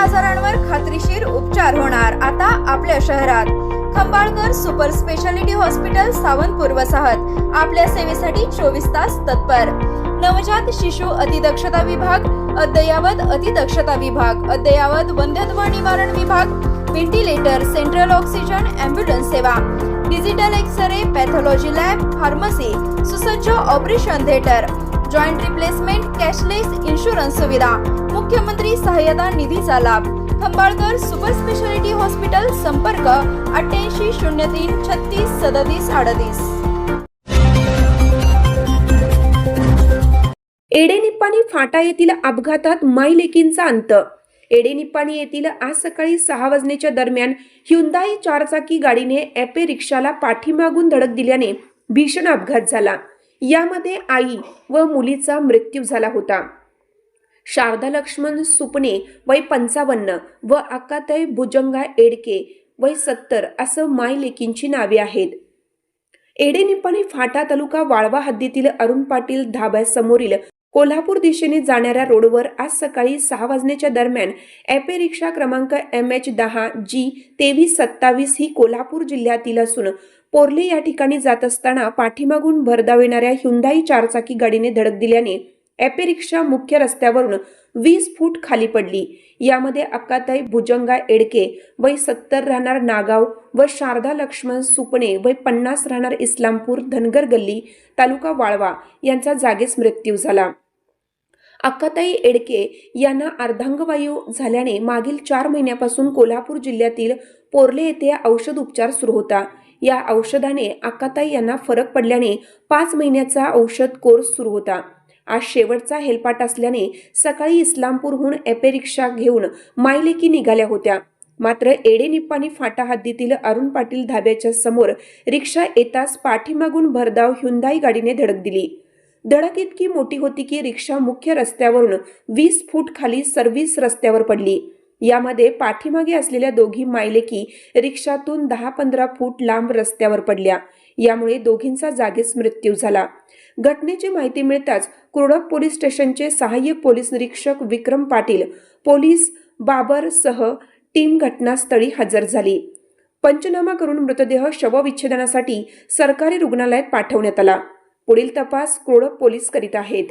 आजारांवर खात्रीशीर उपचार होणार आता आपल्या शहरात। Khambalkar super speciality hospital Sawantpur वसाहत आपल्या सेवेसाठी 24 तास तत्पर। नवजात शिशु अतिदक्षता विभाग, अद्ययावत अतिदक्षता विभाग, अद्ययावत वंध्यत्व निवारण विभाग, व्हेंटिलेटर, सेंट्रल ऑक्सिजन, ॲम्ब्युलन्स सेवा, digital X-ray, pathology lab, pharmacy, सुसज्ज operation theatre, joint replacement, cashless insurance सुविधा, मुख्यमंत्री सहाय्यता निधीचा लाभ। खंबाळकर सुपर स्पेशालिटी हॉस्पिटल, संपर्क 88 03 36 37 38। एडेनिप्पाणी फाटा येथील अपघातात मायलेकींचा अंत। एडेनिप्पाणी येथील आज सकाळी 6 वाजण्याच्या दरम्यान ह्युंदाई 4 चाकी गाडीने ॲपे रिक्षाला पाठीमागून धडक दिल्याने भीषण अपघात झाला। यामध्ये आई व मुलीचा मृत्यू झाला होता। शारदा लक्ष्मण सुपणे वय 55 व अक्काताई भुजंगा एडके वय 70 असं मायलेकींची नावे आहेत। एडेनिप्पाणी फाटा तालुका वाळवा हद्दीतील अरुण पाटील धाब्यासमोरील कोल्हापूर दिशेने जाणाऱ्या रोडवर आज सकाळी 6 वाजण्याच्या दरम्यान ॲपे रिक्षा क्रमांक MH10G2327 ही कोल्हापूर जिल्ह्यातील असून पोर्ले या ठिकाणी जात असताना पाठीमागून भरधाव येणाऱ्या ह्युंदाई 4 चाकी गाडीने धडक दिल्याने ॲपे रिक्षा मुख्य रस्त्यावरून 20 फूट खाली पडली। यामध्ये अक्काताई भुजंगा एडके वय 70 राहणार नागाव व शारदा लक्ष्मण सुपणे वय 50 राहणार इस्लामपूर धनगर गल्ली तालुका वाळवा यांचा जागीच मृत्यू झाला। अक्काताई एडके यांना अर्धांगवायू झाल्याने मागील 4 महिन्यापासून कोल्हापूर जिल्ह्यातील पोर्ले येथे औषध उपचार सुरू होता। या औषधाने अक्काताई यांना फरक पडल्याने 5 महिन्याचा औषध कोर्स सुरू होता। आज शेवटचा हेलपाट असल्याने सकाळी इस्लामपूरहून ॲपे रिक्षा घेऊन मायलेकी निघाल्या होत्या। मात्र एडेनिप्पाणी फाटा हद्दीतील अरुण पाटील धाब्याच्या समोर रिक्षा येताच पाठीमागून भरधाव ह्युंदाई गाडीने धडक दिली। धडक इतकी मोठी होती की रिक्षा मुख्य रस्त्यावरून 20 फूट खाली सर्व्हिस रस्त्यावर पडली। यामध्ये पाठीमागे असलेल्या दोघी मायलेकी रिक्षातून 10-15 फूट लांब रस्त्यावर पडल्या। यामुळे दोघींचा जागीच मृत्यू झाला। घटनेची माहिती मिळताच कुरडप पोलीस स्टेशनचे सहाय्यक पोलीस निरीक्षक विक्रम पाटील, पोलीस बाबर सह टीम घटनास्थळी हजर झाली। पंचनामा करून मृतदेह शवविच्छेदनासाठी सरकारी रुग्णालयात पाठवण्यात आला। पुढील तपास कुरडप पोलीस करीत आहेत।